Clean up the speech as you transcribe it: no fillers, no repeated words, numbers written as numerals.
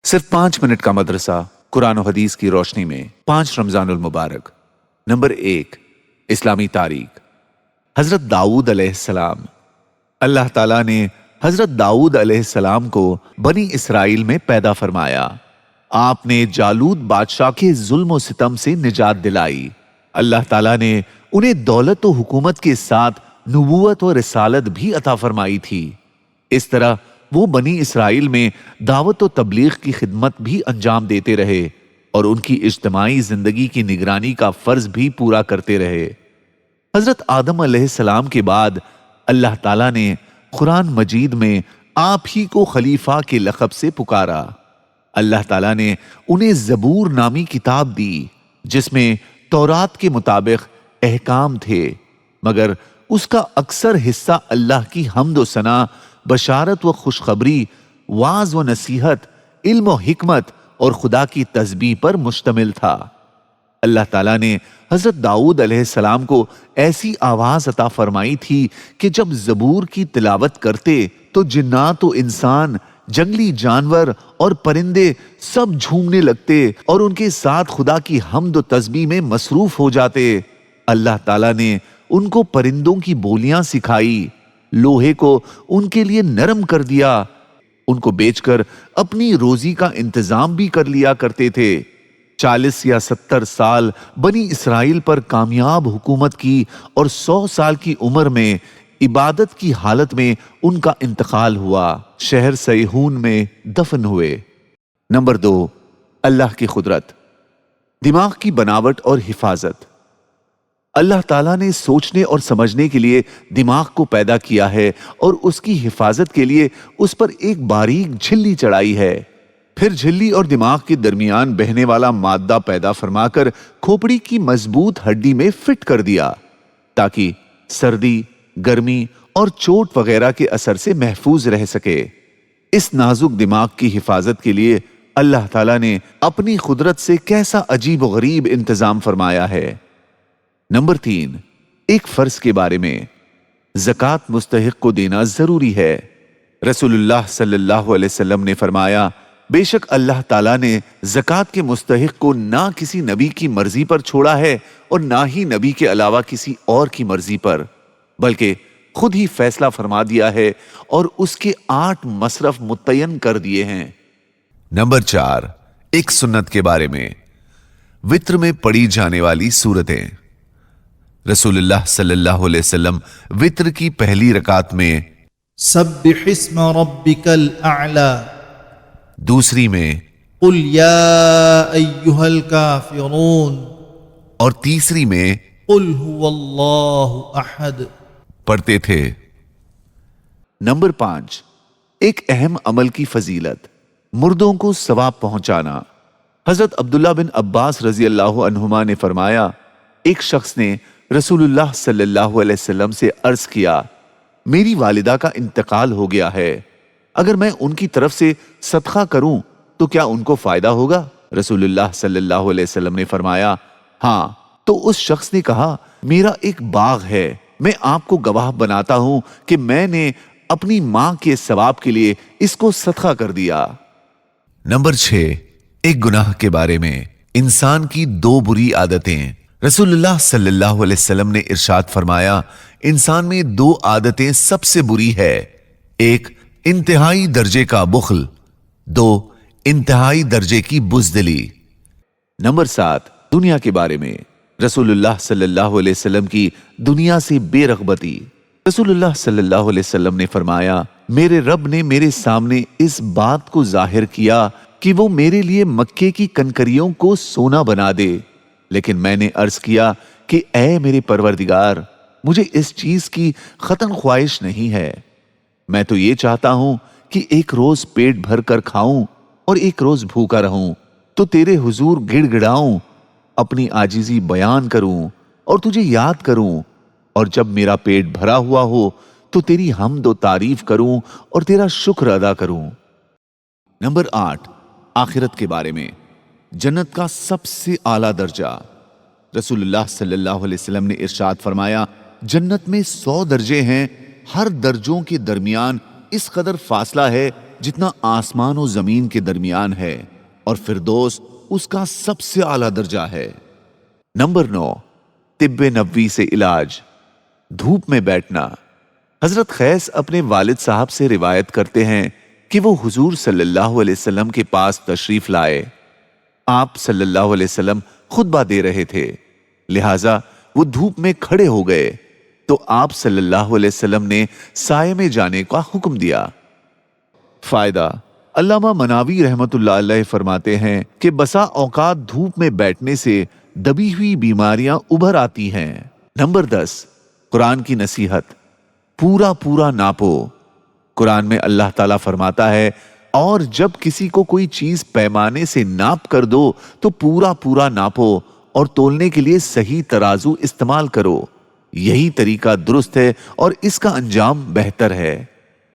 صرف 5 منٹ کا مدرسہ قرآن و حدیث کی روشنی میں 5 رمضان المبارک۔ نمبر 1، اسلامی تاریخ۔ حضرت داؤد علیہ السلام۔ اللہ تعالیٰ نے حضرت داؤد علیہ السلام کو بنی اسرائیل میں پیدا فرمایا۔ آپ نے جالوت بادشاہ کے ظلم و ستم سے نجات دلائی۔ اللہ تعالیٰ نے انہیں دولت و حکومت کے ساتھ نبوت و رسالت بھی عطا فرمائی تھی۔ اس طرح وہ بنی اسرائیل میں دعوت و تبلیغ کی خدمت بھی انجام دیتے رہے اور ان کی اجتماعی زندگی کی نگرانی کا فرض بھی پورا کرتے رہے۔ حضرت آدم علیہ السلام کے بعد اللہ تعالیٰ نے قرآن مجید میں آپ ہی کو خلیفہ کے لقب سے پکارا۔ اللہ تعالیٰ نے انہیں زبور نامی کتاب دی جس میں تورات کے مطابق احکام تھے، مگر اس کا اکثر حصہ اللہ کی حمد و ثنا، بشارت و خوشخبری، واعظ و نصیحت، علم و حکمت اور خدا کی تسبیح پر مشتمل تھا۔ اللہ تعالیٰ نے حضرت داؤد علیہ السلام کو ایسی آواز عطا فرمائی تھی کہ جب زبور کی تلاوت کرتے تو جنات و انسان، جنگلی جانور اور پرندے سب جھومنے لگتے اور ان کے ساتھ خدا کی حمد و تسبیح میں مصروف ہو جاتے۔ اللہ تعالیٰ نے ان کو پرندوں کی بولیاں سکھائی، لوہے کو ان کے لیے نرم کر دیا، ان کو بیچ کر اپنی روزی کا انتظام بھی کر لیا کرتے تھے۔ 40 یا 70 سال بنی اسرائیل پر کامیاب حکومت کی اور 100 سال کی عمر میں عبادت کی حالت میں ان کا انتقال ہوا، شہر سیہون میں دفن ہوئے۔ نمبر 2، اللہ کی قدرت، دماغ کی بناوٹ اور حفاظت۔ اللہ تعالیٰ نے سوچنے اور سمجھنے کے لیے دماغ کو پیدا کیا ہے اور اس کی حفاظت کے لیے اس پر ایک باریک جھلی چڑھائی ہے، پھر جھلی اور دماغ کے درمیان بہنے والا مادہ پیدا فرما کر کھوپڑی کی مضبوط ہڈی میں فٹ کر دیا تاکہ سردی، گرمی اور چوٹ وغیرہ کے اثر سے محفوظ رہ سکے۔ اس نازک دماغ کی حفاظت کے لیے اللہ تعالیٰ نے اپنی قدرت سے کیسا عجیب و غریب انتظام فرمایا ہے۔ نمبر 3، ایک فرض کے بارے میں، زکوٰۃ مستحق کو دینا ضروری ہے۔ رسول اللہ صلی اللہ علیہ وسلم نے فرمایا، بے شک اللہ تعالیٰ نے زکوٰۃ کے مستحق کو نہ کسی نبی کی مرضی پر چھوڑا ہے اور نہ ہی نبی کے علاوہ کسی اور کی مرضی پر، بلکہ خود ہی فیصلہ فرما دیا ہے اور اس کے 8 مصرف متعین کر دیے ہیں۔ نمبر 4، ایک سنت کے بارے میں، وتر میں پڑھی جانے والی سورتیں۔ رسول اللہ صلی اللہ علیہ وسلم وتر کی پہلی رکعت میں سبح اسم ربک الاعلی، دوسری میں قل یا ایہا الکافرون اور تیسری میں قل هو اللہ احد پڑھتے تھے۔ نمبر 5، ایک اہم عمل کی فضیلت، مردوں کو ثواب پہنچانا۔ حضرت عبداللہ بن عباس رضی اللہ عنہما نے فرمایا، ایک شخص نے رسول اللہ صلی اللہ علیہ وسلم سے عرض کیا، میری والدہ کا انتقال ہو گیا ہے، اگر میں ان کی طرف سے صدقہ کروں تو کیا ان کو فائدہ ہوگا؟ رسول اللہ صلی اللہ علیہ وسلم نے فرمایا، ہاں۔ تو اس شخص نے کہا، میرا ایک باغ ہے، میں آپ کو گواہ بناتا ہوں کہ میں نے اپنی ماں کے ثواب کے لیے اس کو صدقہ کر دیا۔ نمبر 6، ایک گناہ کے بارے میں، انسان کی 2 بری عادتیں۔ رسول اللہ صلی اللہ علیہ وسلم نے ارشاد فرمایا، انسان میں 2 عادتیں سب سے بری ہے، ایک انتہائی درجے کا بخل، 2 انتہائی درجے کی بزدلی۔ نمبر 7، دنیا کے بارے میں، رسول اللہ صلی اللہ علیہ وسلم کی دنیا سے بے رغبتی۔ رسول اللہ صلی اللہ علیہ وسلم نے فرمایا، میرے رب نے میرے سامنے اس بات کو ظاہر کیا کہ وہ میرے لیے مکے کی کنکریوں کو سونا بنا دے، لیکن میں نے عرض کیا کہ اے میرے پروردگار، مجھے اس چیز کی ختم خواہش نہیں ہے، میں تو یہ چاہتا ہوں کہ ایک روز پیٹ بھر کر کھاؤں اور ایک روز بھوکا رہوں، تو تیرے حضور گڑ گڑاؤں، اپنی عاجزی بیان کروں اور تجھے یاد کروں، اور جب میرا پیٹ بھرا ہوا ہو تو تیری حمد و تعریف کروں اور تیرا شکر ادا کروں۔ نمبر 8، آخرت کے بارے میں، جنت کا سب سے اعلیٰ درجہ۔ رسول اللہ صلی اللہ علیہ وسلم نے ارشاد فرمایا، جنت میں 100 درجے ہیں، ہر درجوں کے درمیان اس قدر فاصلہ ہے جتنا آسمان و زمین کے درمیان ہے، اور فردوس اس کا سب سے اعلیٰ درجہ ہے۔ نمبر 9، طب نبوی سے علاج، دھوپ میں بیٹھنا۔ حضرت قیس اپنے والد صاحب سے روایت کرتے ہیں کہ وہ حضور صلی اللہ علیہ وسلم کے پاس تشریف لائے۔ آپ صلی اللہ علیہ وسلم خطبہ دے رہے تھے، لہٰذا وہ دھوپ میں کھڑے ہو گئے تو آپ صلی اللہ علیہ وسلم نے سائے میں جانے کا حکم دیا۔ فائدہ: علامہ مناوی رحمت اللہ علیہ فرماتے ہیں کہ بسا اوقات دھوپ میں بیٹھنے سے دبی ہوئی بیماریاں ابھر آتی ہیں۔ نمبر 10، قرآن کی نصیحت، پورا ناپو۔ قرآن میں اللہ تعالیٰ فرماتا ہے، اور جب کسی کو کوئی چیز پیمانے سے ناپ کر دو تو پورا ناپو اور تولنے کے لیے صحیح ترازو استعمال کرو، یہی طریقہ درست ہے اور اس کا انجام بہتر ہے۔